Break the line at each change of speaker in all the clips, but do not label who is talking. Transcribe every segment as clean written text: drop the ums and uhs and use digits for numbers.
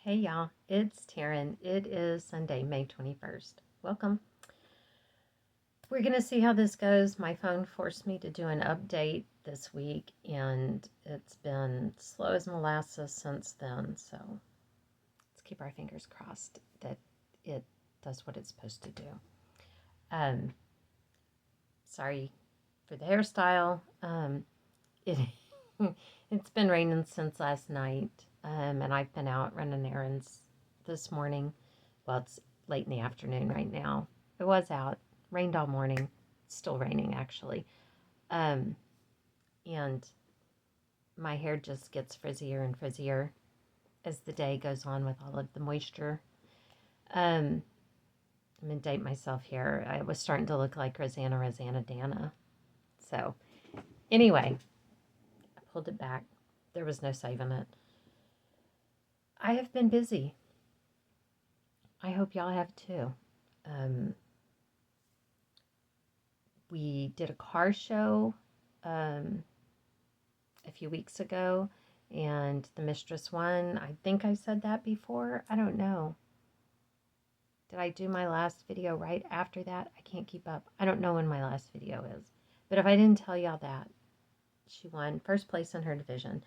Hey y'all, it's Taryn. It is Sunday, May 21st. Welcome. We're going to see how this goes. My phone forced me to do an update this week, and it's been slow as molasses since then. So let's keep our fingers crossed that it does what it's supposed to do. Um, Sorry for the hairstyle. It it's been raining since last night, and I've been out running errands this morning. Well, it's late in the afternoon right now. It was out, rained all morning. It's still raining actually, um, and my hair just gets frizzier and frizzier as the day goes on with all of the moisture. Um, I'm gonna date myself here. I was starting to look like Rosanna Dana. So anyway, I pulled it back. There was no saving it. I have been busy. I hope y'all have too. Um, we did a car show um, a few weeks ago, and the mistress won. I think I said that before. I don't know. Did I do my last video right after that? I can't keep up. I don't know when my last video is. But if I didn't tell y'all that, she won first place in her division.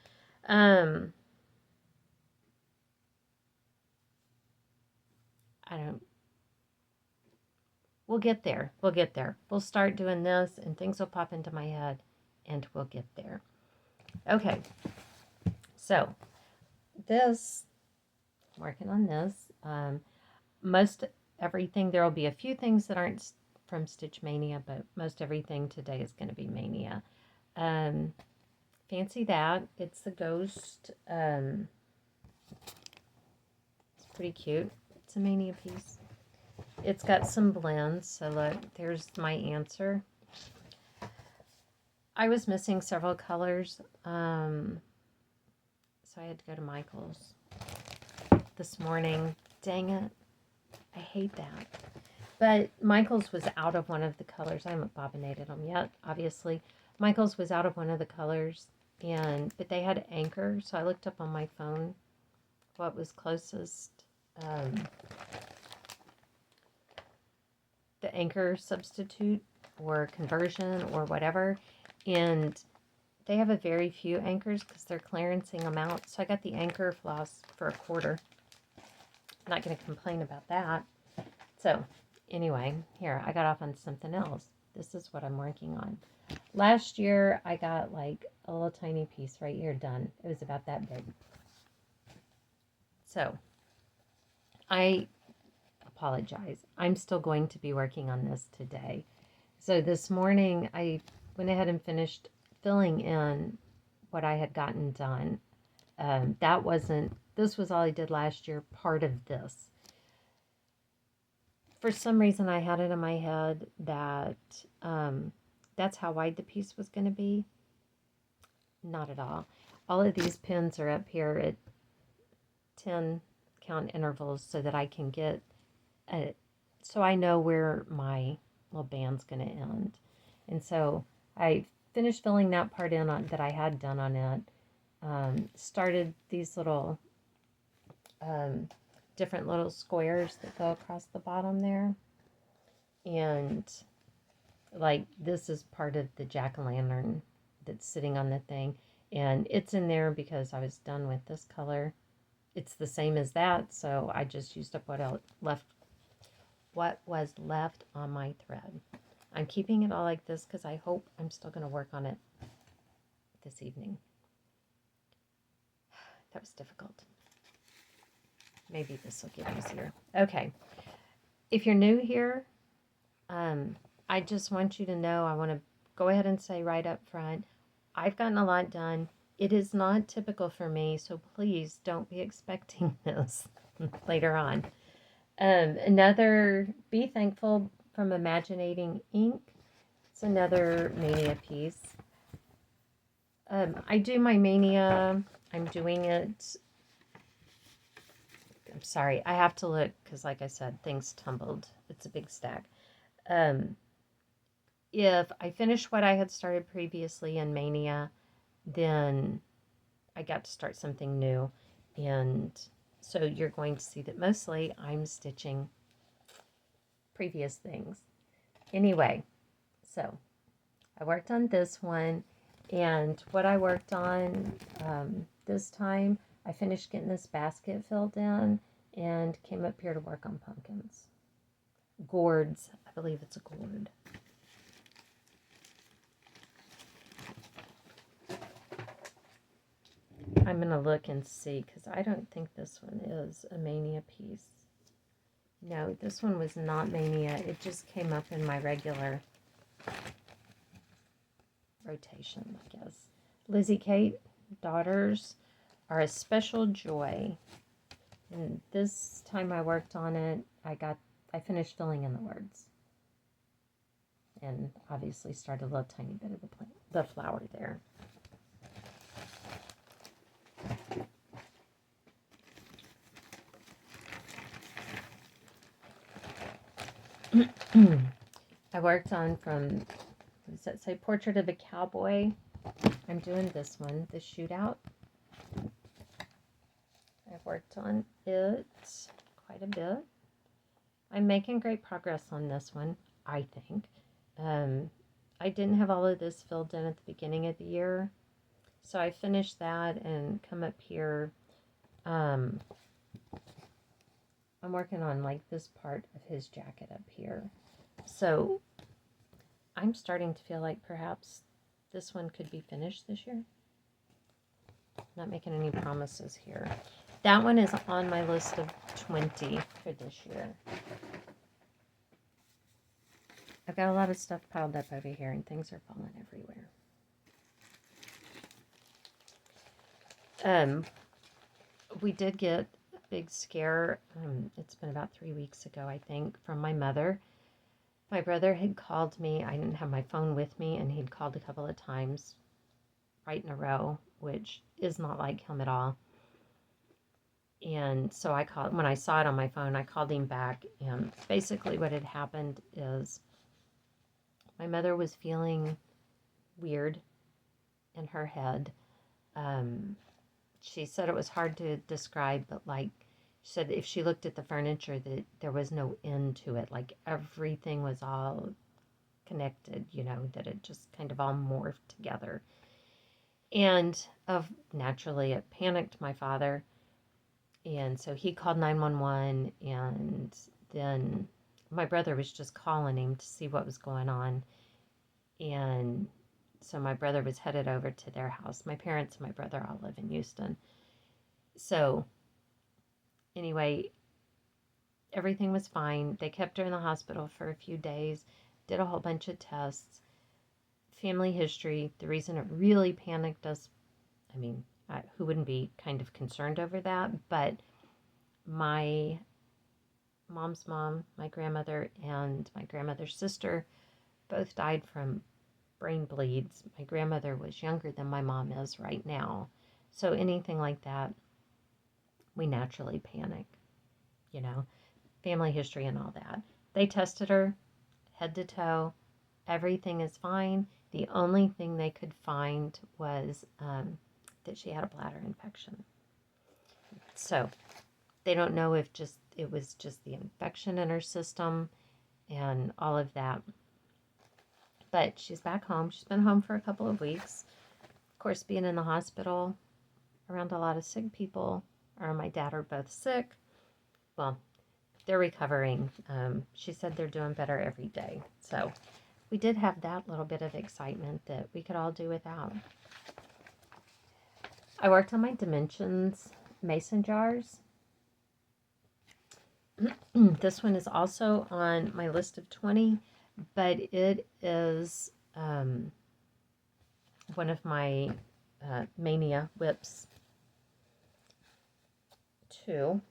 I don't. We'll get there. We'll get there. We'll start doing this, and things will pop into my head, and we'll get there. Okay. So this, working on this. Most everything, there will be a few things that aren't from Stitch Mania, but most everything today is going to be Mania. Fancy that. It's the Ghost. It's pretty cute. It's a Mania piece. It's got some blends. So look, there's my answer. I was missing several colors. So I had to go to Michael's this morning. Dang it. I hate that. But Michael's was out of one of the colors. I haven't bobbinated them yet, obviously. Michael's was out of one of the colors, but they had Anchor, so I looked up on my phone what was closest. The Anchor substitute or conversion or whatever, and they have a very few anchors because they're clearancing them out. So I got the Anchor Floss for $1. Not going to complain about that. So anyway, here, I got off on something else. This is what I'm working on. Last year, I got like a little tiny piece right here done. It was about that big. So I apologize. I'm still going to be working on this today. So this morning, I went ahead and finished filling in what I had gotten done. This was all I did last year, part of this. For some reason, I had it in my head that that's how wide the piece was going to be. Not at all. All of these pins are up here at 10 count intervals so that I can get so I know where my little band's going to end. And so I finished filling that part in that I had done on it. Started these little different little squares that go across the bottom there. And like this is part of the jack-o'-lantern that's sitting on the thing. And it's in there because I was done with this color. It's the same as that, so I just used up what was left on my thread. I'm keeping it all like this because I hope I'm still going to work on it this evening. That was difficult. Maybe this will get easier. Okay. If you're new here, I just want you to know, I want to go ahead and say right up front, I've gotten a lot done. It is not typical for me, so please don't be expecting this later on. Another Be Thankful from Imaginating Ink. It's another Mania piece. I do my Mania. I'm doing it. I'm sorry. I have to look because, like I said, things tumbled. It's a big stack. If I finish what I had started previously in Mania, then I got to start something new. And So you're going to see that mostly I'm stitching previous things. Anyway, so I worked on this one, and what I worked on this time, I finished getting this basket filled in and came up here to work on pumpkins. Gourds, I believe it's a gourd. I'm going to look and see, because I don't think this one is a Mania piece. No, this one was not Mania. It just came up in my regular rotation, I guess. Lizzie Kate, Daughters are a special joy. And this time I worked on it, I finished filling in the words. And obviously started a little tiny bit of the flower there. I worked on from, what does that say, Portrait of a Cowboy. I'm doing this one, the shootout. I've worked on it quite a bit. I'm making great progress on this one, I think. I didn't have all of this filled in at the beginning of the year, so I finished that and come up here. I'm working on like this part of his jacket up here. So I'm starting to feel like perhaps this one could be finished this year. Not making any promises here. That one is on my list of 20 for this year. I've got a lot of stuff piled up over here and things are falling everywhere. We did get a big scare. It's been about 3 weeks ago, I think, from my mother. My brother had called me. I didn't have my phone with me, and he'd called a couple of times right in a row, which is not like him at all. And so I called, when I saw it on my phone, I called him back, and basically what had happened is my mother was feeling weird in her head. She said it was hard to describe, but like she said, if she looked at the furniture, that there was no end to it. Like everything was all connected, that it just kind of all morphed together. And naturally, it panicked my father. And so he called 911, and then my brother was just calling him to see what was going on. And so my brother was headed over to their house. My parents and my brother all live in Houston. So anyway, everything was fine. They kept her in the hospital for a few days, did a whole bunch of tests. Family history, the reason it really panicked us, who wouldn't be kind of concerned over that? But my mom's mom, my grandmother, and my grandmother's sister both died from brain bleeds. My grandmother was younger than my mom is right now. So anything like that, we naturally panic, family history and all that. They tested her head to toe. Everything is fine. The only thing they could find was that she had a bladder infection. So they don't know if it was just the infection in her system and all of that. But she's back home. She's been home for a couple of weeks. Of course, being in the hospital around a lot of sick people, her and my dad are both sick. Well, they're recovering. She said they're doing better every day. So we did have that little bit of excitement that we could all do without. I worked on my dimensions mason jars. This one is also on my list of 20, but it is one of my Mania whips too.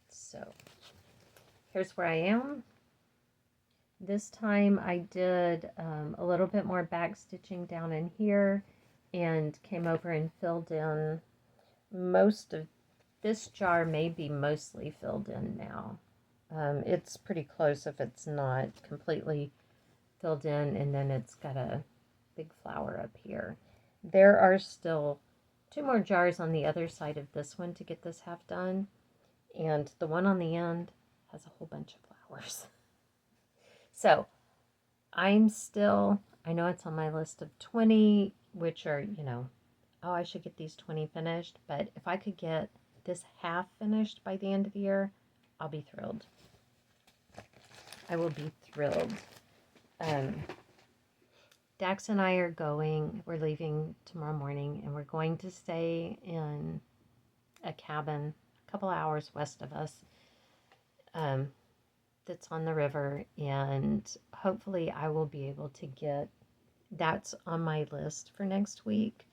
So here's where I am. This time I did a little bit more back stitching down in here and came over and filled in most of this jar. May be mostly filled in now. It's pretty close if it's not completely filled in, and then it's got a big flower up here. There are still 2 more jars on the other side of this one to get this half done. And the one on the end has a whole bunch of flowers. So I know it's on my list of 20, which are, oh, I should get these 20 finished. But if I could get this half finished by the end of the year, I'll be thrilled. I will be thrilled. Dax and I we're leaving tomorrow morning, and we're going to stay in a cabin a couple hours west of us that's on the river, and hopefully I will be able to that's on my list for next week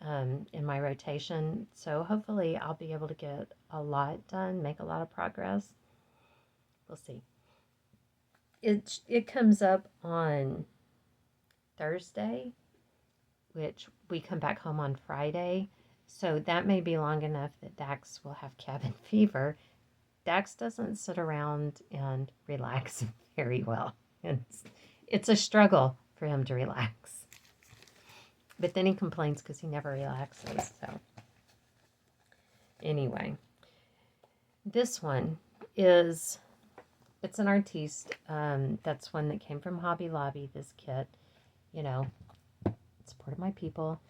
in my rotation. So hopefully I'll be able to get a lot done, make a lot of progress. We'll see. It comes up on Thursday, which we come back home on Friday. So that may be long enough that Dax will have cabin fever. Dax doesn't sit around and relax very well. It's a struggle for him to relax. But then he complains because he never relaxes. So anyway, this one it's an artiste. That's one that came from Hobby Lobby, this kit. Support my people.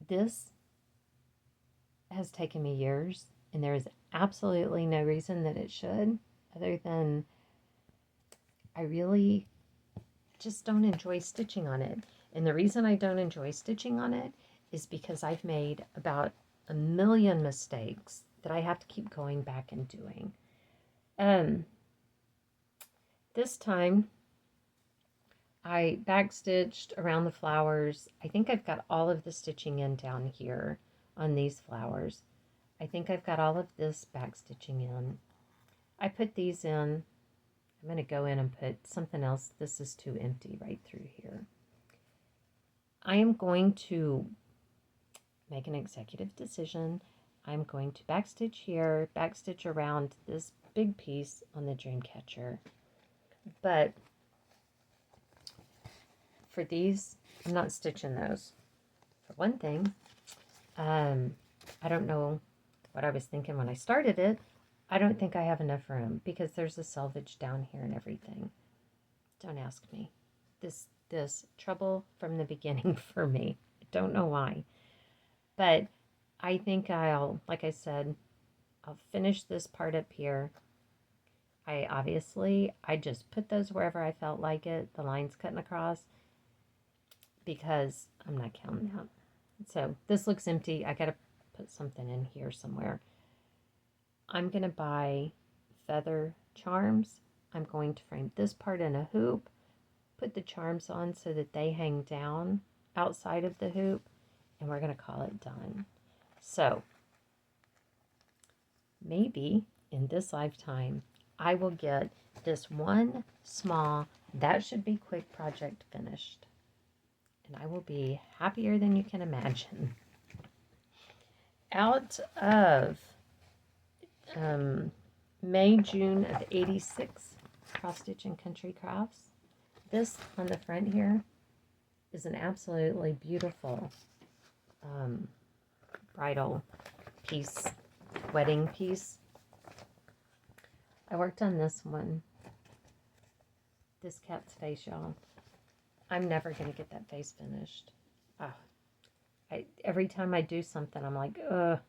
This has taken me years, and there is absolutely no reason that it should, other than I really just don't enjoy stitching on it. And the reason I don't enjoy stitching on it is because I've made about 1 million mistakes that I have to keep going back and doing. This time I backstitched around the flowers. I think I've got all of the stitching in down here on these flowers. I think I've got all of this backstitching in. I put these in. I'm going to go in and put something else. This is too empty right through here. I am going to make an executive decision. I'm going to backstitch here, backstitch around this big piece on the Dreamcatcher. But for these, I'm not stitching those. For one thing, I don't know what I was thinking when I started it. I don't think I have enough room because there's a selvage down here and everything. Don't ask me. This trouble from the beginning for me. I don't know why. But I think like I said, I'll finish this part up here. I just put those wherever I felt like it, the lines cutting across, because I'm not counting that. So this looks empty. I got to put something in here somewhere. I'm going to buy feather charms. I'm going to frame this part in a hoop, put the charms on so that they hang down outside of the hoop, and we're going to call it done. So maybe in this lifetime, I will get this one small, that should be quick project finished. And I will be happier than you can imagine. Out of May, June of 86, Cross Stitch and Country Crafts. This on the front here is an absolutely beautiful bridal piece, wedding piece. I worked on this one. This cat's face, y'all. I'm never going to get that face finished. Every time I do something, I'm like, ugh,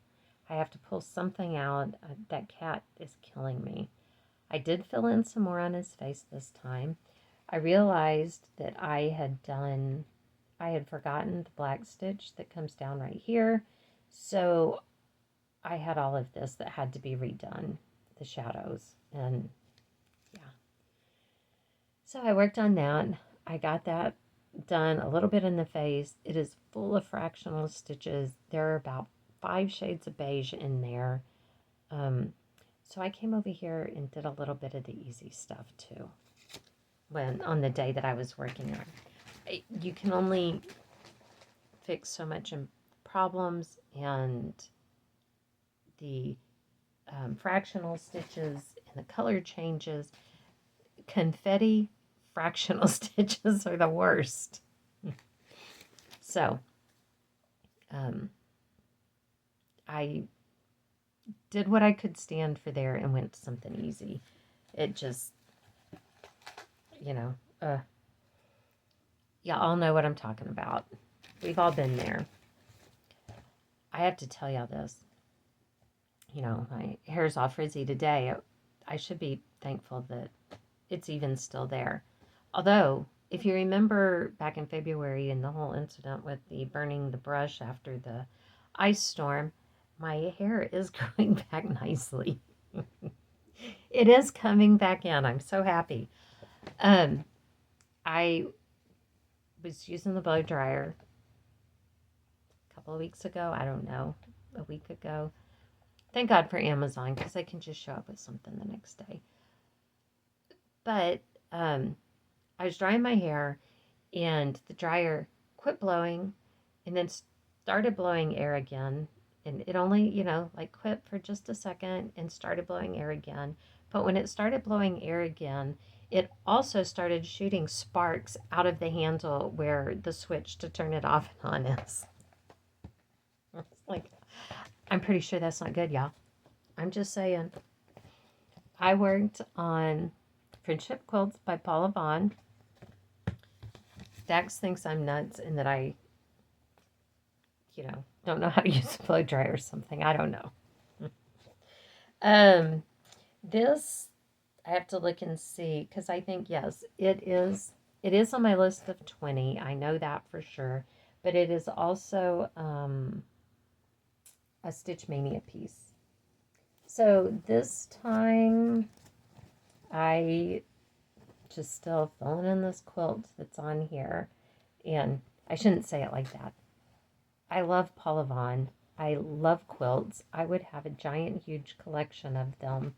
I have to pull something out. That cat is killing me. I did fill in some more on his face this time. I realized that I had forgotten the black stitch that comes down right here. So I had all of this that had to be redone, the shadows, and yeah. So I worked on that. I got that done, a little bit in the face. It is full of fractional stitches. There are about 5 shades of beige in there. So I came over here and did a little bit of the easy stuff too. On the day that I was working on, you can only fix so much in problems, and the fractional stitches and the color changes. Confetti fractional stitches are the worst. So Um, I did what I could stand for there and went to something easy. It just, you know, y'all all know what I'm talking about. We've all been there. I have to tell y'all this. My hair's all frizzy today. I should be thankful that it's even still there. Although, if you remember back in February and the whole incident with the burning the brush after the ice storm, my hair is growing back nicely. It is coming back in. I'm so happy. Um, I was using the blow dryer a couple of weeks ago. I don't know, a week ago. Thank God for Amazon because I can just show up with something the next day. But I was drying my hair and the dryer quit blowing and then started blowing air again. And it only, quit for just a second and started blowing air again. But when it started blowing air again, it also started shooting sparks out of the handle where the switch to turn it off and on is. Like, I'm pretty sure that's not good, y'all. I'm just saying. I worked on Friendship Quilts by Paula Vaughn. Dax thinks I'm nuts and that I, don't know how to use a blow dryer or something. I don't know. This I have to look and see because I think yes, it is. It is on my list of 20. I know that for sure, but it is also a Stitch Mania piece. So this time, I just still filling in this quilt that's on here, and I shouldn't say it like that. I love Paula Vaughn. I love quilts. I would have a giant, huge collection of them.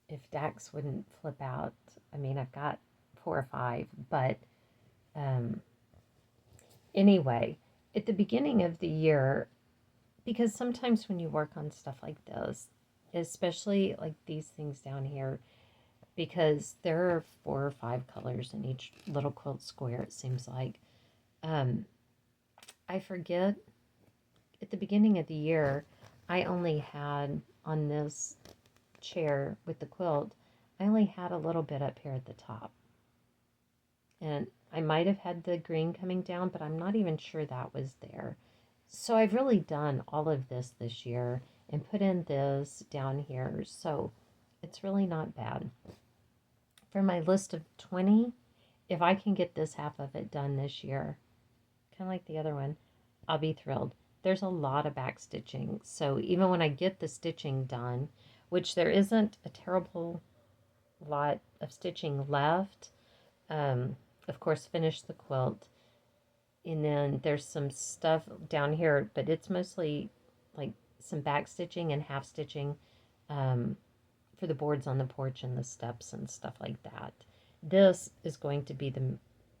If Dax wouldn't flip out. I mean, I've got 4 or 5, but anyway, at the beginning of the year, because sometimes when you work on stuff like this, especially like these things down here, because there are 4 or 5 colors in each little quilt square, it seems like. I forget at the beginning of the year, I only had on this chair with the quilt, I only had a little bit up here at the top. And I might have had the green coming down, but I'm not even sure that was there. So I've really done all of this year and put in this down here. So it's really not bad. For my list of 20, if I can get this half of it done this year, kind of like the other one, I'll be thrilled. There's a lot of back stitching. So even when I get the stitching done, which there isn't a terrible lot of stitching left, of course, finish the quilt. And then there's some stuff down here, but it's mostly like some back stitching and half stitching for the boards on the porch and the steps and stuff like that. This is going to be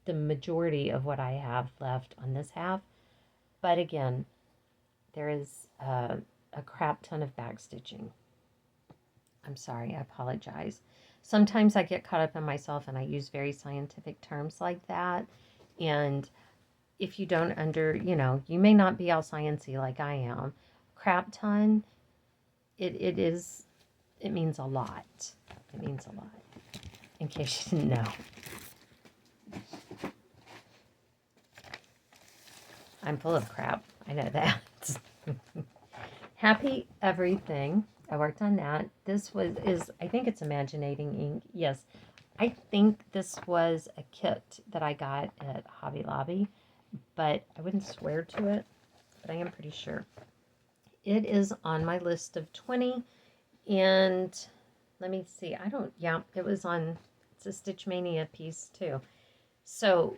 the majority of what I have left on this half. But again, there is a crap ton of back stitching. I'm sorry, I apologize. Sometimes I get caught up in myself and I use very scientific terms like that. And if you don't you may not be all sciencey like I am. Crap ton, it means a lot. It means a lot. In case you didn't know. I'm full of crap. I know that. Happy Everything. I worked on that. This is I think it's Imaginating ink. Yes. I think this was a kit that I got at Hobby Lobby, but I wouldn't swear to it, but I am pretty sure. It is on my list of 20, and let me see. It's a Stitch Mania piece too. So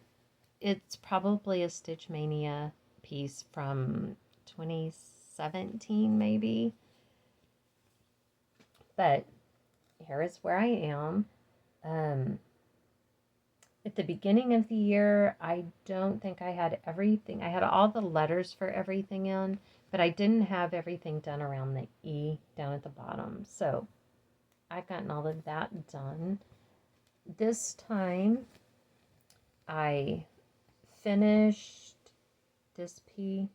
it's probably a Stitch Mania piece from 2017 maybe. But here is where I am. At the beginning of the year, I don't think I had everything. I had all the letters for everything in, but I didn't have everything done around the E down at the bottom. So I've gotten all of that done. This time, I finished this pea.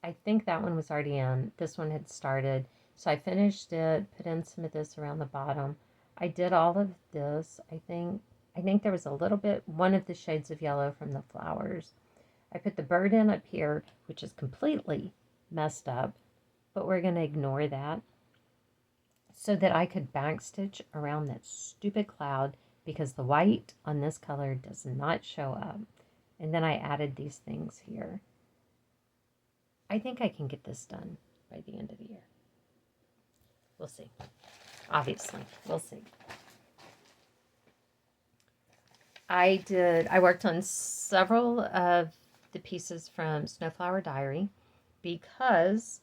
I think that one was already in. This one had started. So I finished it, put in some of this around the bottom. I did all of this, I think. I think there was a little bit, one of the shades of yellow from the flowers. I put the bird in up here, which is completely messed up, but we're going to ignore that so that I could backstitch around that stupid cloud because the white on this color does not show up. And then I added these things here. I think I can get this done by the end of the year. We'll see. Obviously, we'll see. I worked on several of the pieces from Snowflower Diary because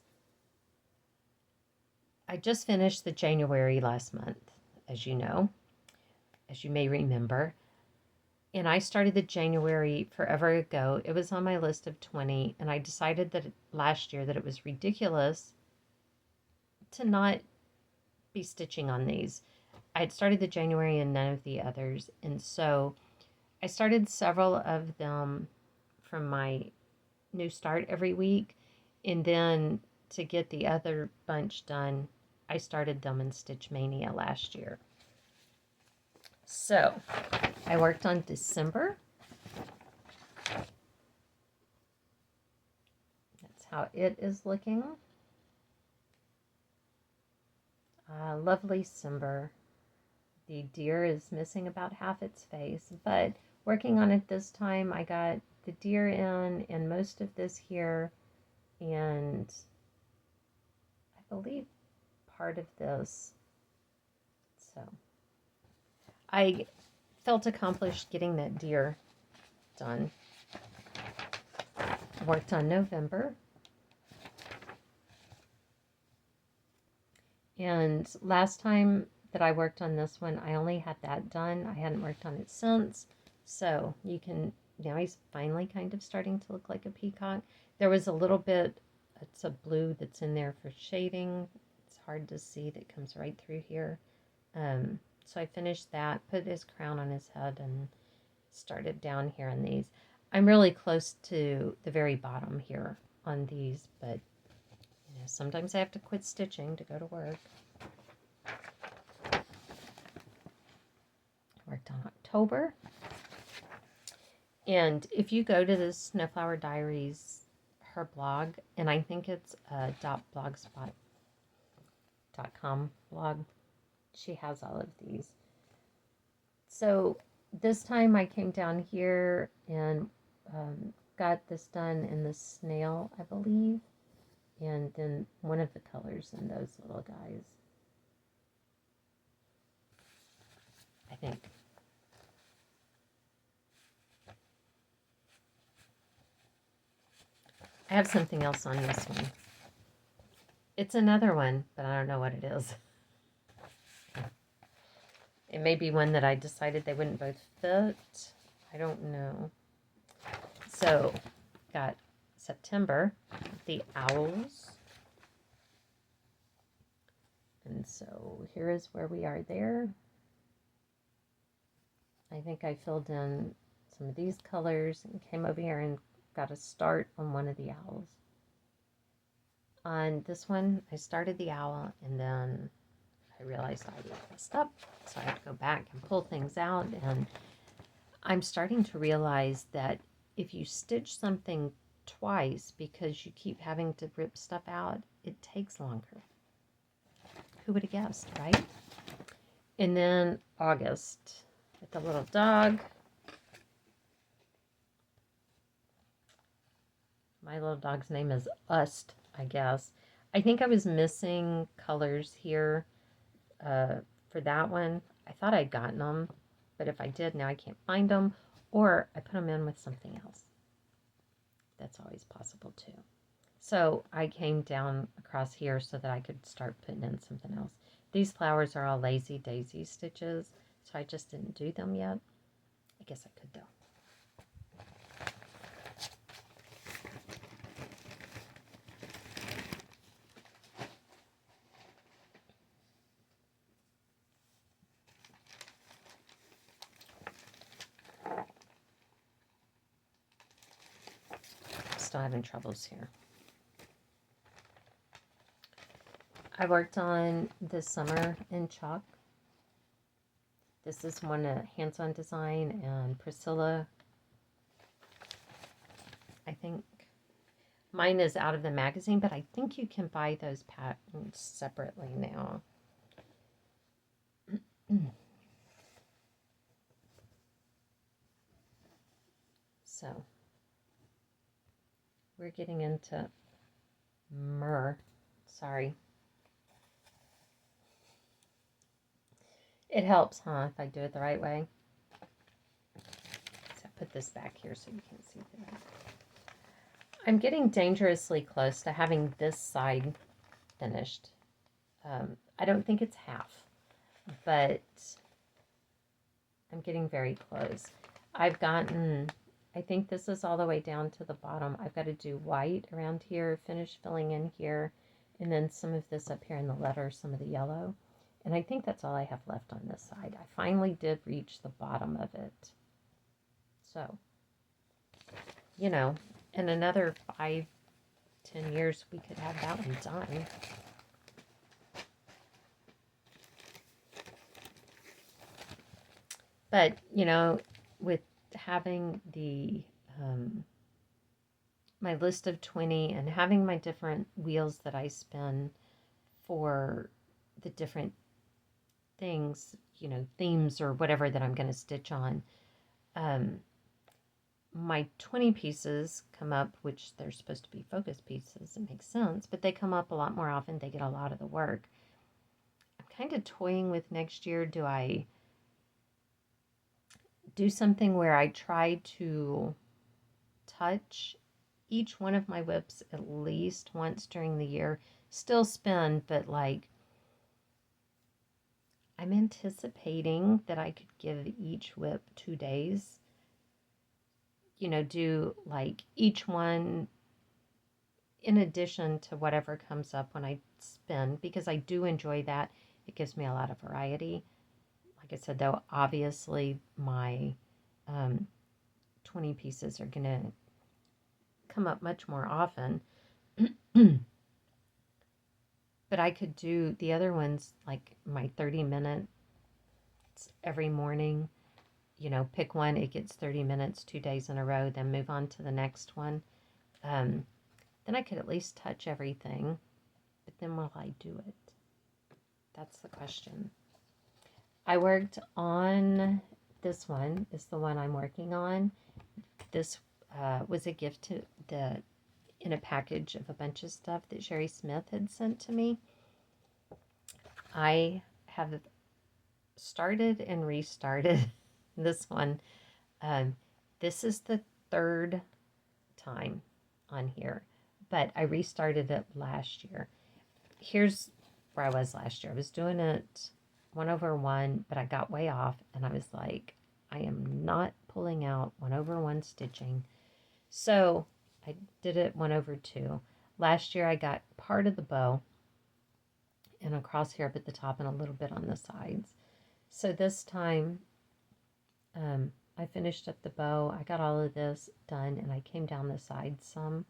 I just finished the January last month, as you know, as you may remember. And I started the January forever ago. It was on my list of 20, and I decided that last year that it was ridiculous to not be stitching on these. I had started the January and none of the others, and so I started several of them from my new start every week, and then to get the other bunch done, I started them in Stitch Mania last year. So I worked on December. That's how it is looking. Lovely Simber. The deer is missing about half its face, but working on it this time, I got the deer in and most of this here, and I believe part of this. So I felt accomplished getting that deer done. Worked on November. And last time that I worked on this one, I only had that done. I hadn't worked on it since. So you can, now he's finally kind of starting to look like a peacock. There was a little bit, it's a blue that's in there for shading. It's hard to see, that comes right through here. So I finished that, put his crown on his head, and started down here on these. I'm really close to the very bottom here on these, but you know, sometimes I have to quit stitching to go to work. Worked on October. And if you go to the Snowflower Diaries, her blog, and I think it's .blogspot.com blog, she has all of these. So this time I came down here and got this done in the snail, I believe, and then one of the colors in those little guys, I think. I have something else on this one. It's another one, but I don't know what it is. It may be one that I decided they wouldn't both fit. I don't know. So, got September, the owls. And so here is where we are there. I think I filled in some of these colors and came over here and got a start on one of the owls. On this one, I started the owl and then I realized I messed up, so I had to go back and pull things out. And I'm starting to realize that if you stitch something twice because you keep having to rip stuff out, it takes longer. Who would have guessed, right? And then August, with the little dog. My little dog's name is Ust, I guess. I think I was missing colors here for that one. I thought I'd gotten them, but if I did, now I can't find them, or I put them in with something else. That's always possible too. So I came down across here so that I could start putting in something else. These flowers are all lazy daisy stitches, so I just didn't do them yet. I guess I could though. still having troubles here. I worked on this summer in chalk. This is one hands-on design, and Priscilla, I think mine is out of the magazine, but I think you can buy those patterns separately now. So we're getting into myrrh. Sorry. It helps, huh, if I do it the right way? So I put this back here so you can see that. I'm getting dangerously close to having this side finished. I don't think it's half, but I'm getting very close. I've gotten, I think this is all the way down to the bottom. I've got to do white around here, finish filling in here, and then some of this up here in the letter, some of the yellow. And I think that's all I have left on this side. I finally did reach the bottom of it. So, you know, in another 5-10 years, we could have that one done. But, you know, with having the my list of 20 and having my different wheels that I spin for the different things, you know, themes or whatever that I'm going to stitch on, my 20 pieces come up, which they're supposed to be focus pieces. It makes sense, but they come up a lot more often. They get a lot of the work. I'm kind of toying with next year. Do I do something where I try to touch each one of my whips at least once during the year? Still spin, but like I'm anticipating that I could give each whip 2 days. You know, do like each one in addition to whatever comes up when I spin, because I do enjoy that. It gives me a lot of variety. Like I said, though, obviously my 20 pieces are going to come up much more often. But I could do the other ones, like my 30 minutes every morning. You know, pick one, it gets 30 minutes 2 days in a row, then move on to the next one. Then I could at least touch everything. But then will I do it? That's the question. I worked on this one, is the one I'm working on. This was a gift to in a package of a bunch of stuff that Sherry Smith had sent to me. I have started and restarted this one. This is the third time on here, but I restarted it last year. Here's where I was last year. I was doing it 1/1, but I got way off, and I was like, I am not pulling out 1/1 stitching. So I did it 1/2. Last year I got part of the bow and a crosshair up at the top and a little bit on the sides. So this time I finished up the bow. I got all of this done, and I came down the sides some.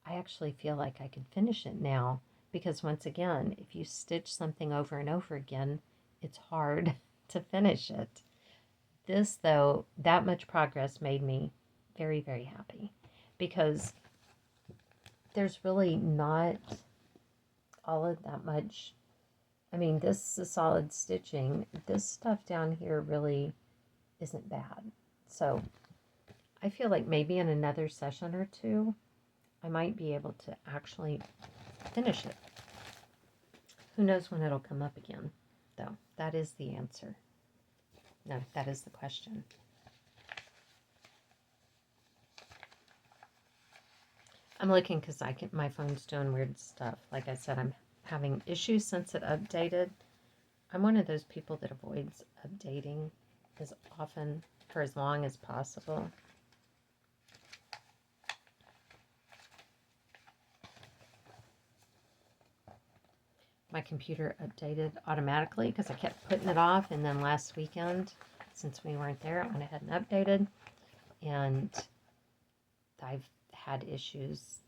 I actually feel like I could finish it now, because once again, if you stitch something over and over again, it's hard to finish it. This, though, that much progress made me very, very happy, because there's really not all of that much. I mean, this is solid stitching. This stuff down here really isn't bad. So I feel like maybe in another session or two, I might be able to actually finish it. Who knows when it'll come up again, though. That is the answer. No, that is the question. I'm looking because my phone's doing weird stuff. Like I said, I'm having issues since it updated. I'm one of those people that avoids updating as often for as long as possible. My computer updated automatically because I kept putting it off, and then last weekend, since we weren't there, I went ahead and updated, and I've had issues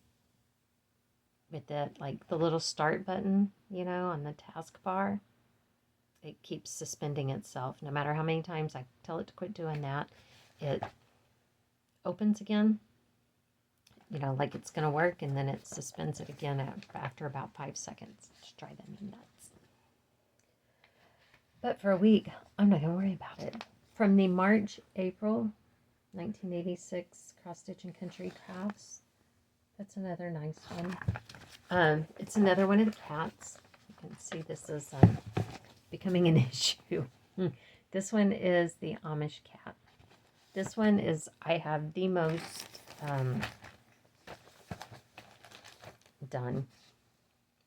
with it, like the little start button, on the taskbar. It keeps suspending itself. No matter how many times I tell it to quit doing that, it opens again, like it's going to work, and then it suspends it again after about 5 seconds. Just drive me nuts. But for a week, I'm not going to worry about it. From the March-April 1986 Cross Stitch and Country Crafts. That's another nice one. It's another one of the cats. You can see this is becoming an issue. This one is the Amish cat. This one is, I have the most done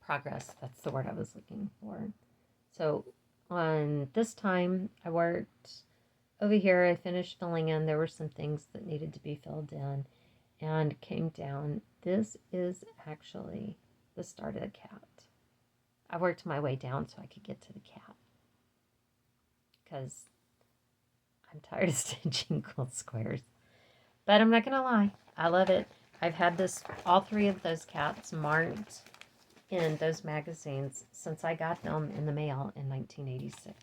progress. That's the word I was looking for. So on this time, I worked over here. I finished filling in. There were some things that needed to be filled in and came down. This is actually the start of the cat. I worked my way down so I could get to the cat because I'm tired of stitching quilt squares. But I'm not going to lie. I love it. I've had all 3 of those cats marked in those magazines since I got them in the mail in 1986.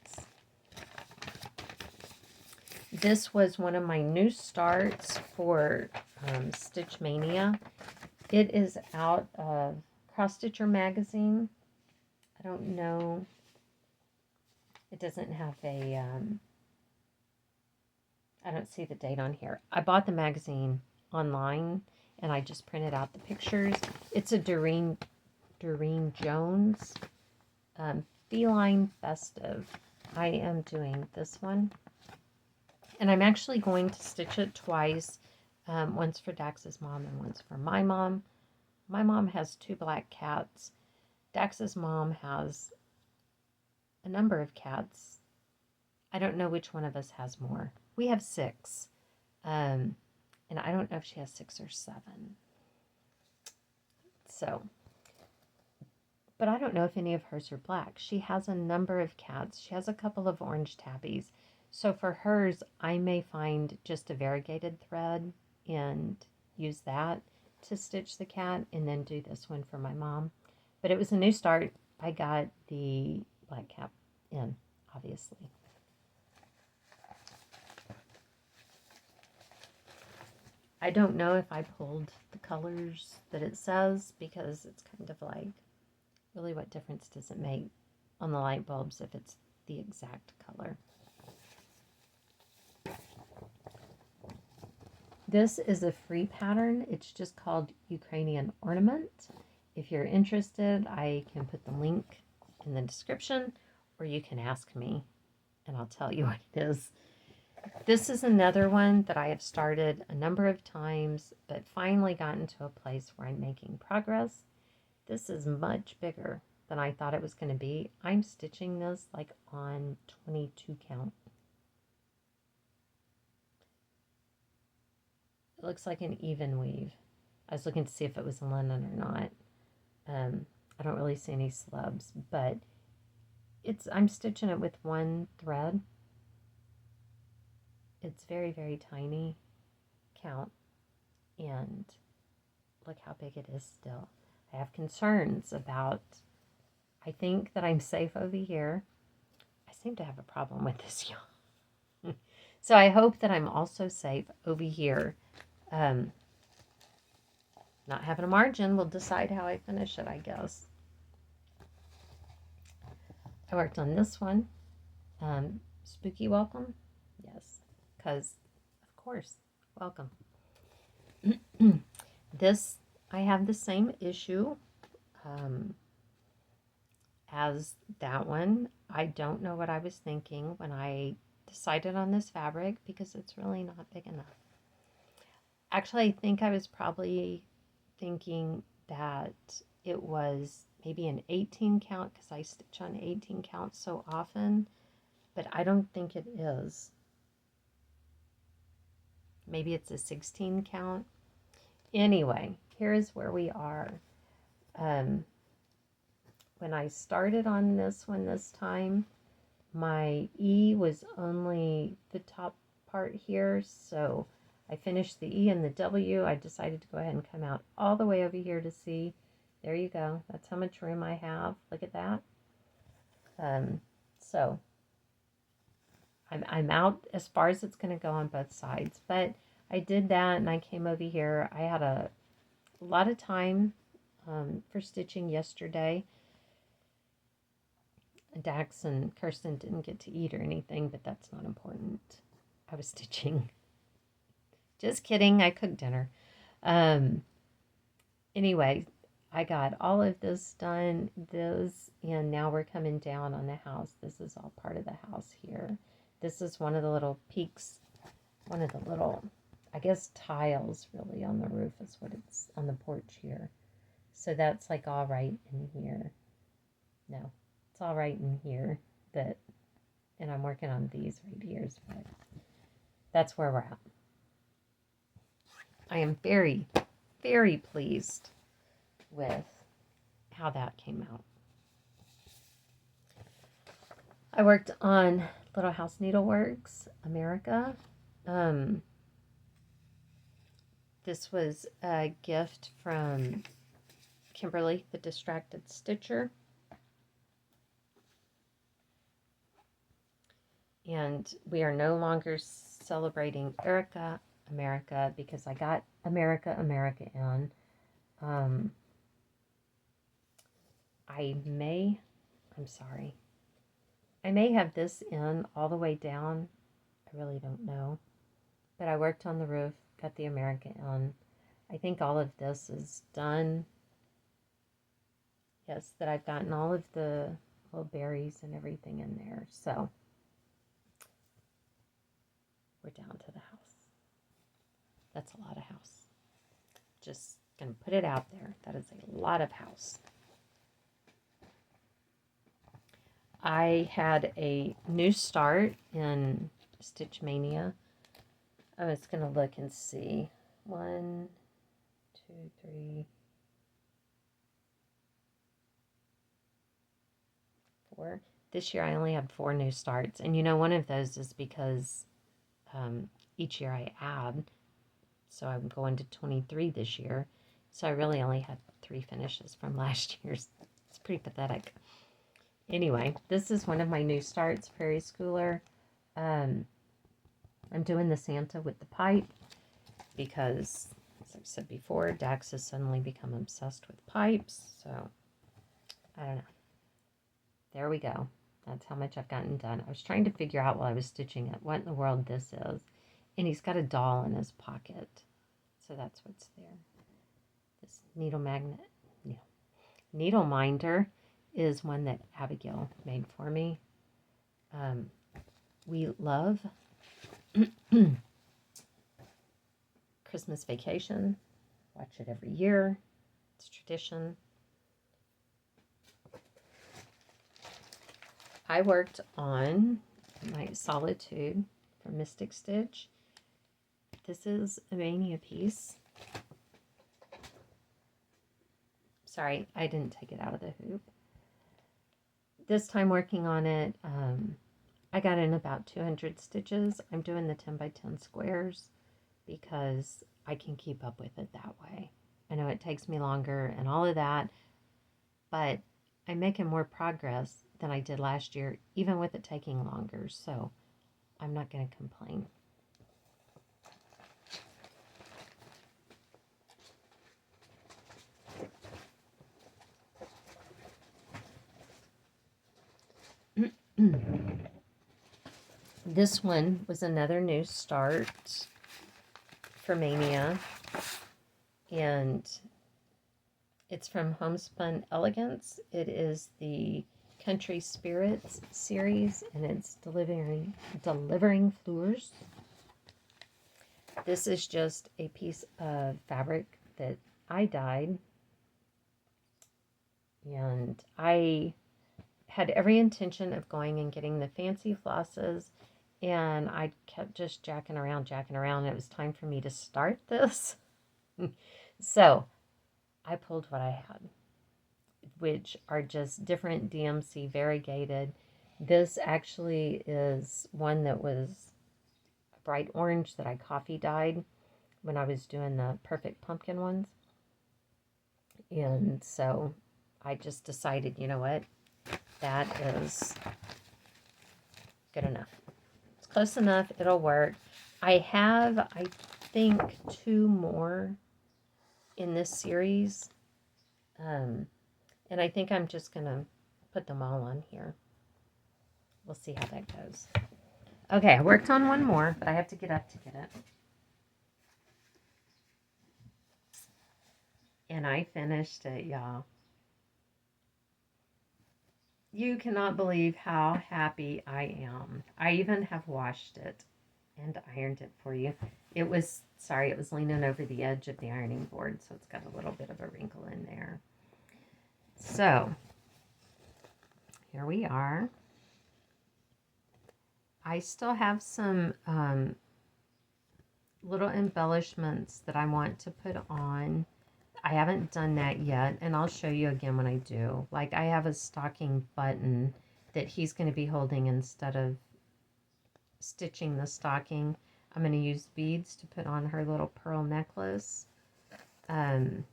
This was one of my new starts for Stitch Mania. It is out of Cross Stitcher magazine. I don't know. It doesn't have a... I don't see the date on here. I bought the magazine online, and I just printed out the pictures. It's a Doreen Jones Feline Festive. I am doing this one. And I'm actually going to stitch it twice. Once for Dax's mom and once for my mom. My mom has 2 black cats. Dax's mom has a number of cats. I don't know which one of us has more. We have 6. And I don't know if she has 6 or 7. So, but I don't know if any of hers are black. She has a number of cats. She has a couple of orange tabbies. So for hers, I may find just a variegated thread and use that to stitch the cat and then do this one for my mom. But it was a new start. I got the black cat in, obviously. I don't know if I pulled the colors that it says because it's kind of like, really what difference does it make on the light bulbs if it's the exact color? This is a free pattern. It's just called Ukrainian Ornament. If you're interested, I can put the link in the description, or you can ask me and I'll tell you what it is. This is another one that I have started a number of times, but finally gotten to a place where I'm making progress. This is much bigger than I thought it was going to be. I'm stitching this like on 22 count. It looks like an even weave. I was looking to see if it was linen or not. I don't really see any slubs, but I'm stitching it with 1 thread. It's very, very tiny count, and look how big it is still. I have concerns about, I think that I'm safe over here. I seem to have a problem with this yarn. So I hope that I'm also safe over here. Not having a margin will decide how I finish it, I guess. I worked on this one. Spooky Welcome. Yes, because, of course, welcome. This, I have the same issue as that one. I don't know what I was thinking when I decided on this fabric because it's really not big enough. Actually, I think I was probably thinking that it was maybe an 18 count because I stitch on 18 counts so often, but I don't think it is. Maybe it's a 16 count. Anyway, here's where we are. When I started on this one this time, my E was only the top part here, so I finished the E and the W. I decided to go ahead and come out all the way over here to C. There you go. That's how much room I have. Look at that. So I'm out as far as it's going to go on both sides. But I did that and I came over here. I had a lot of time for stitching yesterday. Dax and Kirsten didn't get to eat or anything, but that's not important. I was stitching. Just kidding. I cooked dinner. Anyway, I got all of this done. And now we're coming down on the house. This is all part of the house here. This is one of the little peaks, one of the little, I guess, tiles really on the roof is what it's on the porch here. So that's like all right in here. No, it's all right in here. And I'm working on these right here, but that's where we're at. I am very, very pleased with how that came out. I worked on Little House Needleworks America. This was a gift from Kimberly, the Distracted Stitcher. And we are no longer celebrating Erica America because I got America in. I may have this in all the way down. I really don't know. But I worked on the roof, got the America in. I think all of this is done. Yes, that I've gotten all of the little berries and everything in there. So we're down to the house. That's a lot of house. Just going to put it out there. That is a lot of house. I had a new start in Stitch Mania. I was going to look and see. 1, 2, 3, 4. This year I only had 4 new starts. And you know, one of those is because each year I add. So I'm going to 23 this year. So I really only had 3 finishes from last year's. It's pretty pathetic. Anyway, this is one of my new starts, Prairie Schooler. I'm doing the Santa with the pipe because, as I've said before, Dax has suddenly become obsessed with pipes. So, I don't know. There we go. That's how much I've gotten done. I was trying to figure out while I was stitching it what in the world this is. And he's got a doll in his pocket. So that's what's there. This needle minder is one that Abigail made for me. We love Christmas Vacation. Watch it every year. It's tradition. I worked on my Solitude from Mystic Stitch. This is a Mania piece. Sorry, I didn't take it out of the hoop. This time working on it, I got in about 200 stitches. I'm doing the 10 by 10 squares because I can keep up with it that way. I know it takes me longer and all of that, but I'm making more progress than I did last year, even with it taking longer, so I'm not going to complain. This one was another new start for Mania, and it's from Homespun Elegance. It is the Country Spirits series, and it's delivering fleurs. This is just a piece of fabric that I dyed, and I had every intention of going and getting the fancy flosses, and I kept just jacking around. It was time for me to start this. So I pulled what I had, which are just different DMC variegated. This actually is one that was bright orange that I coffee dyed. when I was doing the perfect pumpkin ones. And so I just decided, you know what, that is good enough. It's close enough, it'll work. I have, I think, 2 more in this series. And I think I'm just going to put them all on here. We'll see how that goes. Okay, I worked on one more, but I have to get up to get it. And I finished it, y'all. You cannot believe how happy I am. I even have washed it and ironed it for you. It was leaning over the edge of the ironing board, so it's got a little bit of a wrinkle in there. So, here we are. I still have some little embellishments that I want to put on. I haven't done that yet, and I'll show you again when I do. Like, I have a stocking button that he's going to be holding instead of stitching the stocking. I'm going to use beads to put on her little pearl necklace. And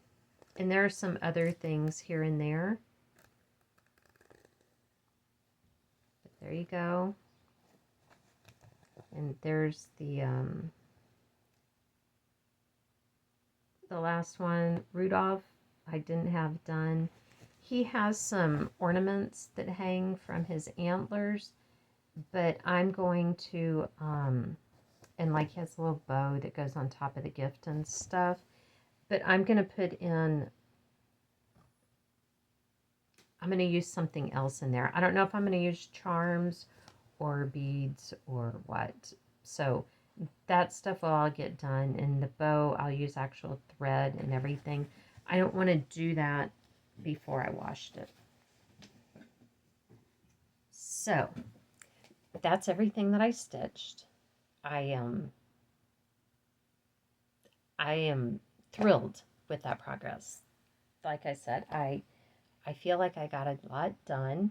there are some other things here and there. But there you go. And there's the last one, Rudolph, I didn't have done. He has some ornaments that hang from his antlers, but I'm going to, and like he has a little bow that goes on top of the gift and stuff, but I'm going to put in, I'm going to use something else in there. I don't know if I'm going to use charms or beads or what. So that stuff will all get done. And the bow, I'll use actual thread and everything. I don't want to do that before I washed it. So that's everything that I stitched. I am thrilled with that progress. Like I said, I feel like I got a lot done,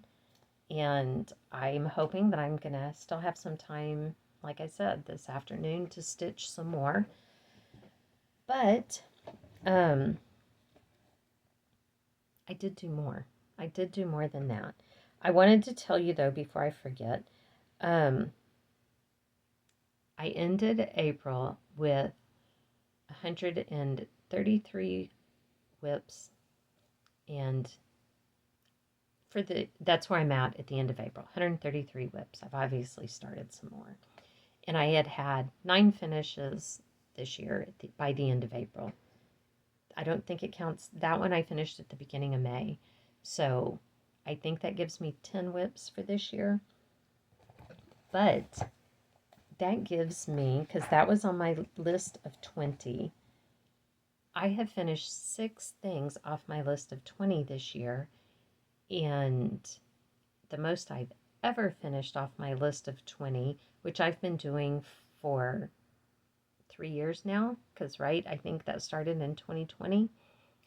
and I'm hoping that I'm going to still have some time, like I said, this afternoon to stitch some more. But I did do more. I did do more than that. I wanted to tell you, though, before I forget, I ended April with 133 whips, and that's where I'm at the end of April, 133 whips. I've obviously started some more. And I had 9 finishes this year by the end of April. I don't think it counts. That one I finished at the beginning of May. So I think that gives me 10 whips for this year. But that gives me, because that was on my list of 20, I have finished 6 things off my list of 20 this year. And the most I've ever finished off my list of 20, which I've been doing for 3 years now, because, right, I think that started in 2020.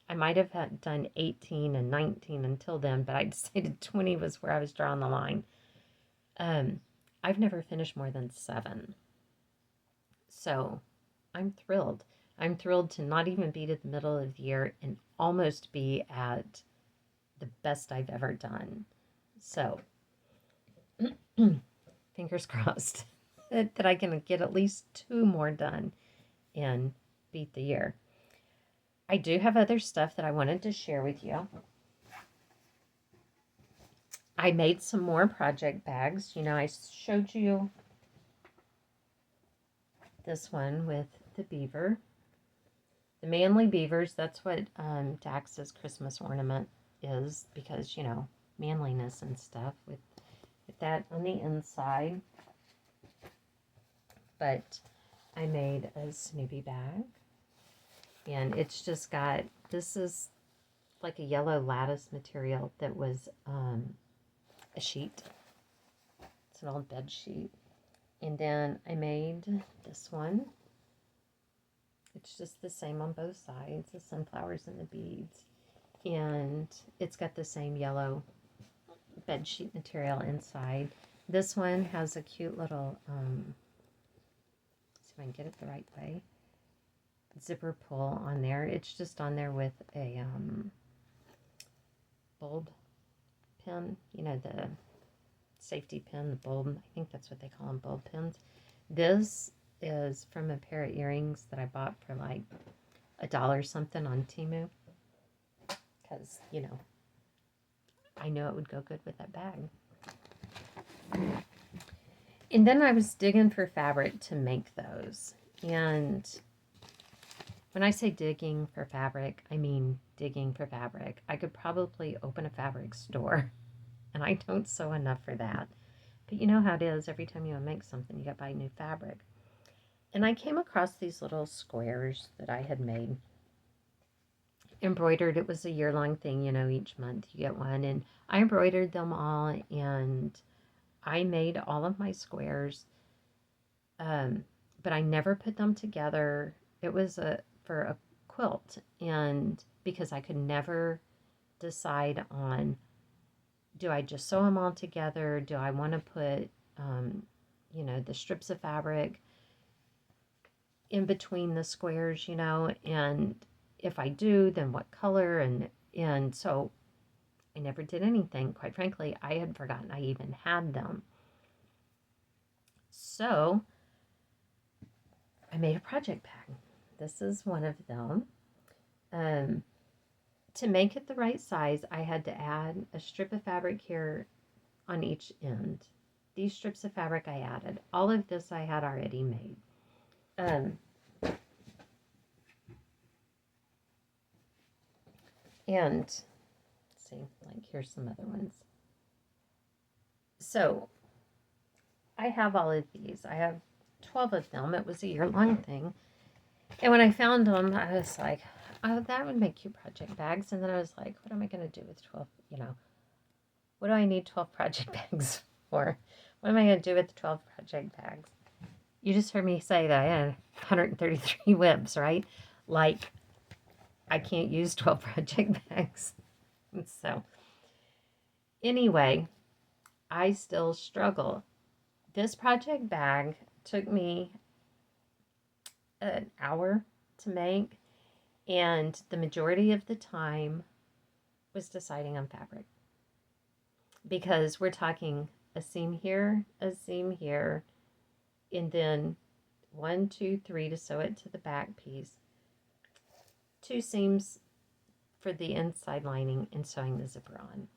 I might have done 18 and 19 until then, but I decided 20 was where I was drawing the line. I've never finished more than 7. So I'm thrilled. I'm thrilled to not even be to the middle of the year and almost be at the best I've ever done. So fingers crossed that I can get at least 2 more done and beat the year. I do have other stuff that I wanted to share with you. I made some more project bags. You know, I showed you this one with the beaver. The manly beavers, that's what Dax's Christmas ornament is, because, you know, manliness and stuff with that on the inside. But I made a Snoopy bag, and it's just got, this is like a yellow lattice material that was a sheet. It's an old bed sheet. And then I made this one. It's just the same on both sides, the sunflowers and the beads. And it's got the same yellow bed sheet material inside. This one has a cute little, see if I can get it the right way. zipper pull on there. It's just on there with a bulb pin, the safety pin, the bulb. I think that's what they call them, bulb pins. This is from a pair of earrings that I bought for like $1 something on Temu. Because, I know it would go good with that bag. And then I was digging for fabric to make those. And when I say digging for fabric, I mean digging for fabric. I could probably open a fabric store, and I don't sew enough for that. But you know how it is, every time you want to make something, you got to buy new fabric. And I came across these little squares that I had made. Embroidered, it was a year-long thing, each month you get one. And I embroidered them all, and I made all of my squares. But I never put them together. It was for a quilt, and because I could never decide on, do I just sew them all together? Do I want to put, the strips of fabric in between the squares, and if I do, then what color? And so I never did anything. Quite frankly, I had forgotten I even had them. So I made a project bag. This is one of them. To make it the right size, I had to add a strip of fabric here on each end. These strips of fabric I added. All of this I had already made. And let's see, like here's some other ones. So I have all of these. I have 12 of them. It was a year-long thing. And when I found them, I was like, oh, that would make cute project bags. And then I was like, what am I going to do with 12, what do I need 12 project bags for? What am I going to do with 12 project bags? You just heard me say that I had 133 WIBs, right? Like, I can't use 12 project bags. So, anyway, I still struggle. This project bag took me an hour to make, and the majority of the time was deciding on fabric. Because we're talking a seam here, and then 1, 2, 3 to sew it to the back piece, 2 seams for the inside lining, and sewing the zipper on,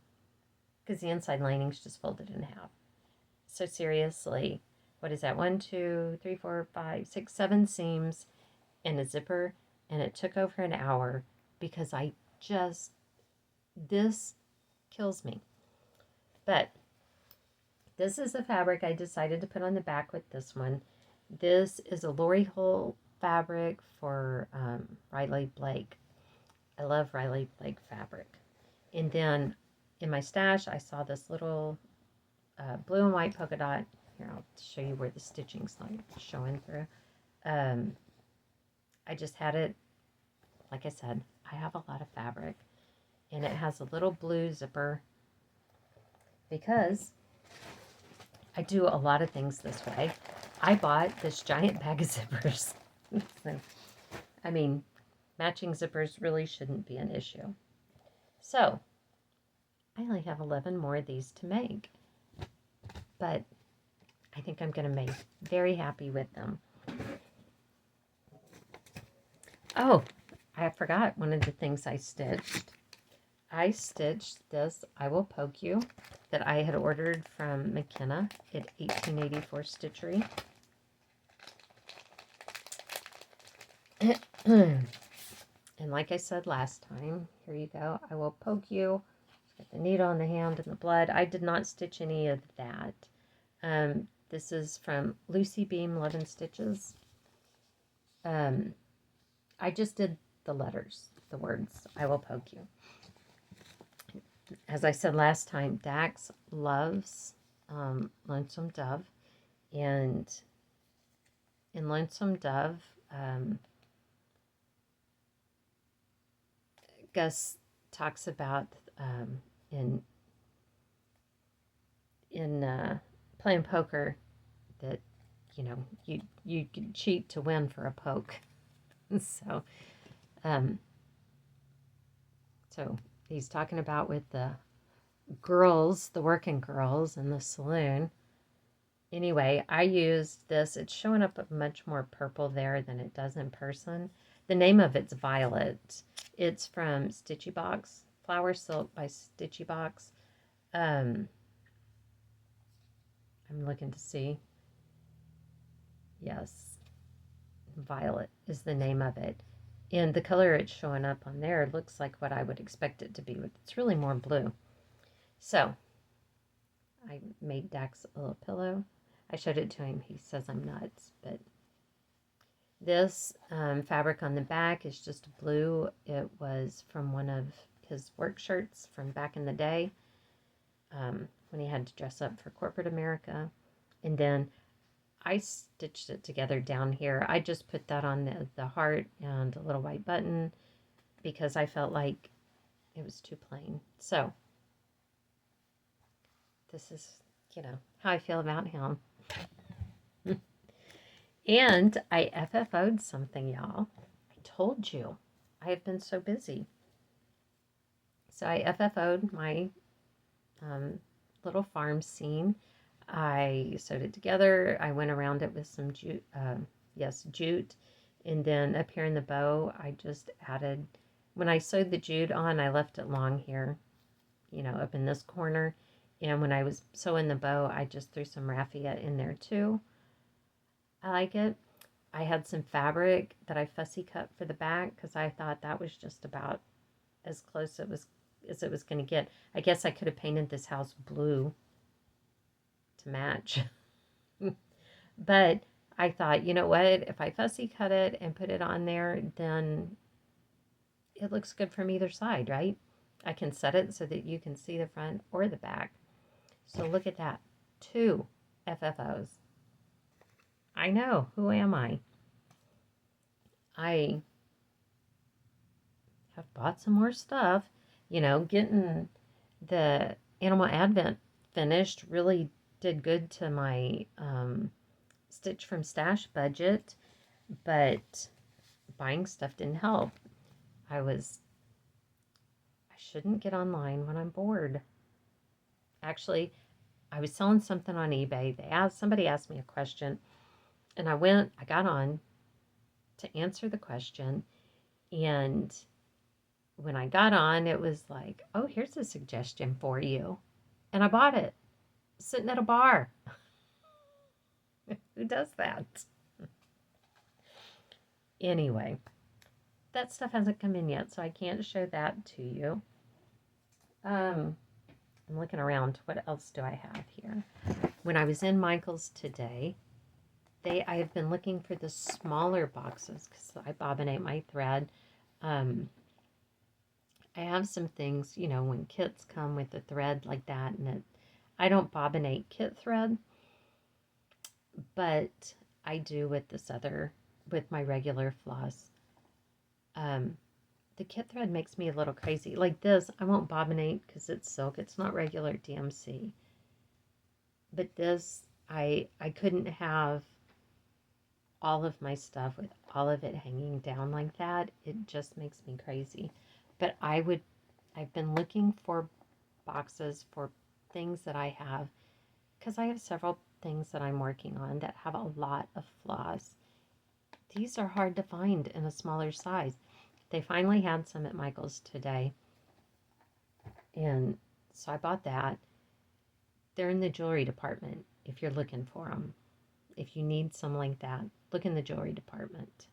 because the inside lining is just folded in half. So seriously, what is that? 1, 2, 3, 4, 5, 6, 7 seams and a zipper, and it took over an hour because this kills me. But this is the fabric I decided to put on the back with this one. This is a Lori Hull fabric for Riley Blake. I love Riley Blake fabric. And then in my stash, I saw this little blue and white polka dot. Here, I'll show you where the stitching's not showing through. I just had it, like I said, I have a lot of fabric. And it has a little blue zipper because I do a lot of things this way. I bought this giant bag of zippers. So, I mean, matching zippers really shouldn't be an issue. So, I only have 11 more of these to make. But I think I'm going to make very happy with them. Oh, I forgot one of the things I stitched. I stitched this I Will Poke You that I had ordered from McKenna at 1884 Stitchery. And like I said last time, here you go. I will poke you. Got the needle in the hand and the blood. I did not stitch any of that. This is from Lucy Beam Love and Stitches. I just did the letters, the words, I will poke you. As I said last time, Dax loves Lonesome Dove. And in Lonesome Dove, Gus talks about in playing poker that you can cheat to win for a poke. So, um, so he's talking about with the girls, the working girls in the saloon. Anyway, I used this. It's showing up much more purple there than it does in person. The name of it's Violet. It's from Stitchy Box, Flower Silk by Stitchy Box. Um, I'm looking to see. Yes, Violet is the name of it. And the color it's showing up on there looks like what I would expect it to be. It's really more blue. So I made Dax a little pillow. I showed it to him. He says I'm nuts, but this fabric on the back is just blue. It was from one of his work shirts from back in the day when he had to dress up for corporate America. And then I stitched it together down here. I just put that on the heart and a little white button because I felt like it was too plain. So this is, how I feel about him. And I FFO'd something, y'all. I told you. I have been so busy. So I FFO'd my little farm scene. I sewed it together. I went around it with some jute, jute. And then up here in the bow, I just added, when I sewed the jute on, I left it long here, up in this corner. And when I was sewing the bow, I just threw some raffia in there too. I like it. I had some fabric that I fussy cut for the back because I thought that was just about as close as it was going to get. I guess I could have painted this house blue to match. But I thought, you know what? If I fussy cut it and put it on there, then it looks good from either side, right? I can set it so that you can see the front or the back. So look at that. 2 FFOs. I know. Who am I? I have bought some more stuff. Getting the Animal Advent finished really did good to my Stitch from Stash budget, but buying stuff didn't help. I shouldn't get online when I'm bored. Actually, I was selling something on eBay. Somebody asked me a question, and I got on to answer the question, and when I got on, it was like, oh, here's a suggestion for you. And I bought it, sitting at a bar. Who does that? Anyway, that stuff hasn't come in yet, so I can't show that to you. I'm looking around. What else do I have here? When I was in Michael's today, I have been looking for the smaller boxes because I bobbinate my thread. I have some things, when kits come with a thread like that, and I don't bobbinate kit thread, but I do with with my regular floss. The kit thread makes me a little crazy. Like this, I won't bobbinate because it's silk. It's not regular DMC. But this, I couldn't have all of my stuff with all of it hanging down like that. It just makes me crazy. But I've been looking for boxes for things that I have because I have several things that I'm working on that have a lot of floss. These are hard to find in a smaller size. They finally had some at Michael's today. And so I bought that. They're in the jewelry department if you're looking for them. If you need some like that, look in the jewelry department.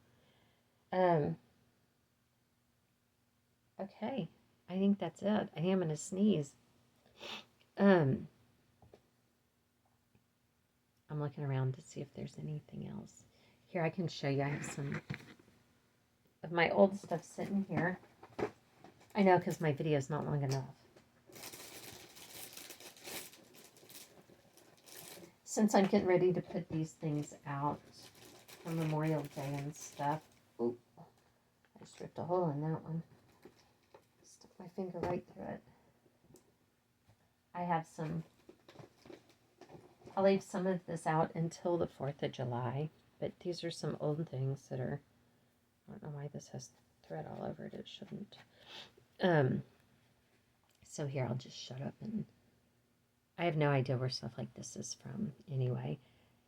Okay. I think that's it. I am going to sneeze. I'm looking around to see if there's anything else. Here, I can show you. I have some of my old stuff sitting here. I know because my video is not long enough. Since I'm getting ready to put these things out for Memorial Day and stuff. Oop, I just ripped a hole in that one. Stuck my finger right through it. I have I'll leave some of this out until the 4th of July, but these are some old things that are I don't know why this has thread all over it. It shouldn't. So here, I'll just shut up, and I have no idea where stuff like this is from anyway.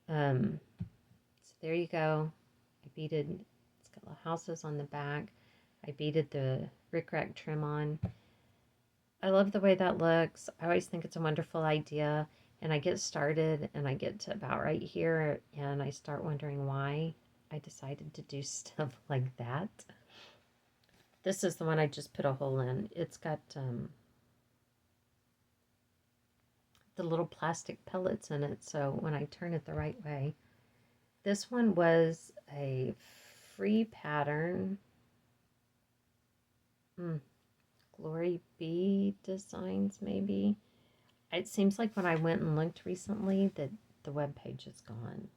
So there you go. I beaded, it's got little houses on the back. I beaded the rickrack trim on. I love the way that looks. I always think it's a wonderful idea. And I get started and I get to about right here and I start wondering why I decided to do stuff like that. This is the one I just put a hole in. It's got the little plastic pellets in it, so when I turn it the right way. This one was a free pattern. Glory Bee Designs, maybe. It seems like when I went and looked recently that the web page is gone.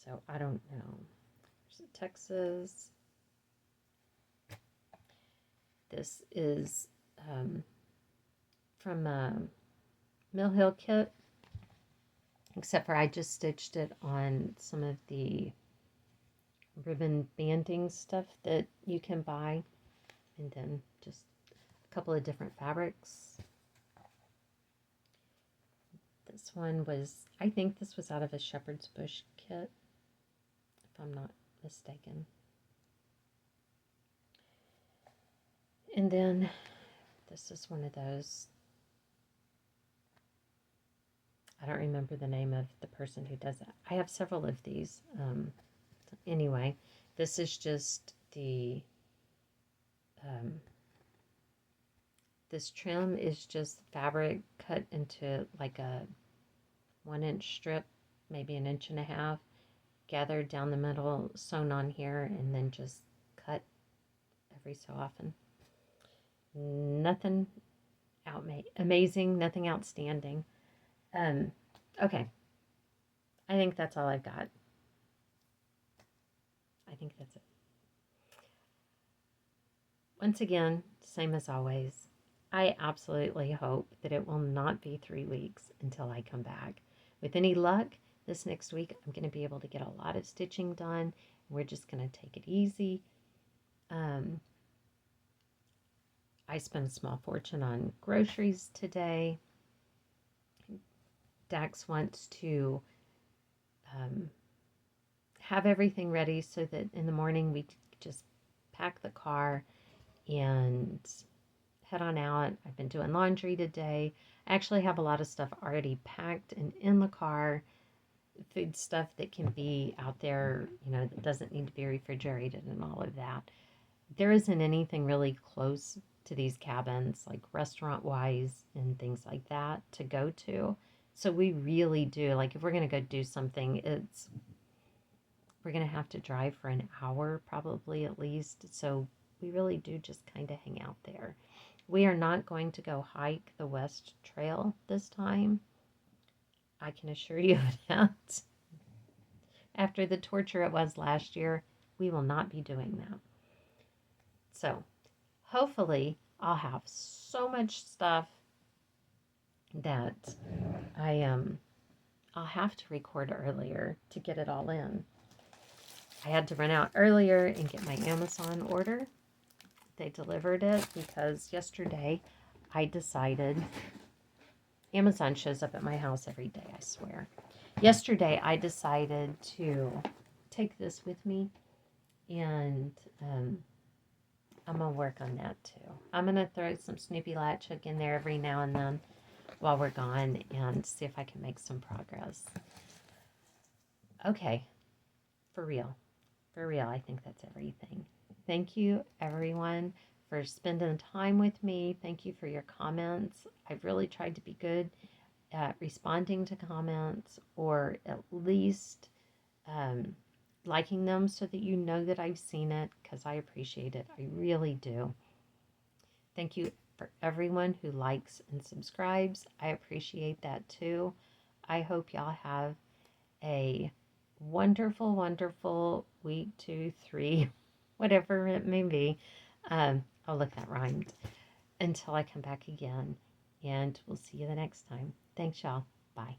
So I don't know. There's a Texas. This is from Mill Hill Kit, except for I just stitched it on some of the ribbon banding stuff that you can buy, and then just a couple of different fabrics. This one was, I think this was out of a Shepherd's Bush kit, if I'm not mistaken. And then this is one of those, I don't remember the name of the person who does that. I have several of these. Anyway, this is just the, this trim is just fabric cut into like a 1-inch strip, maybe 1.5 inches, gathered down the middle, sewn on here, and then just cut every so often. Nothing amazing, nothing outstanding. Okay. I think that's all I've got. I think that's it. Once again, same as always, I absolutely hope that it will not be 3 weeks until I come back. With any luck, this next week I'm going to be able to get a lot of stitching done. We're just going to take it easy. I spent a small fortune on groceries today. Dax wants to have everything ready so that in the morning we just pack the car and head on out. I've been doing laundry today. I actually have a lot of stuff already packed and in the car. Food stuff that can be out there, you know, that doesn't need to be refrigerated and all of that. There isn't anything really close to these cabins, like restaurant-wise and things like that, to go to. So we really do, like if we're going to go do something, we're going to have to drive for an hour probably at least. So we really do just kind of hang out there. We are not going to go hike the West Trail this time. I can assure you of that. After the torture it was last year, we will not be doing that. So hopefully I'll have so much stuff that I'll have to record earlier to get it all in. I had to run out earlier and get my Amazon order. They delivered it because yesterday I decided, Amazon shows up at my house every day, I swear. Yesterday I decided to take this with me, and I'm going to work on that too. I'm going to throw some Snoopy Latchhook in there every now and then while we're gone and see if I can make some progress. Okay, for real, I think that's everything. Thank you, everyone, for spending time with me. Thank you for your comments. I've really tried to be good at responding to comments, or at least liking them so that you know that I've seen it, because I appreciate it. I really do. Thank you for everyone who likes and subscribes. I appreciate that too. I hope y'all have a wonderful, wonderful week, 2, 3, whatever it may be. Oh, look, that rhymed. Until I come back again, and we'll see you the next time. Thanks, y'all. Bye.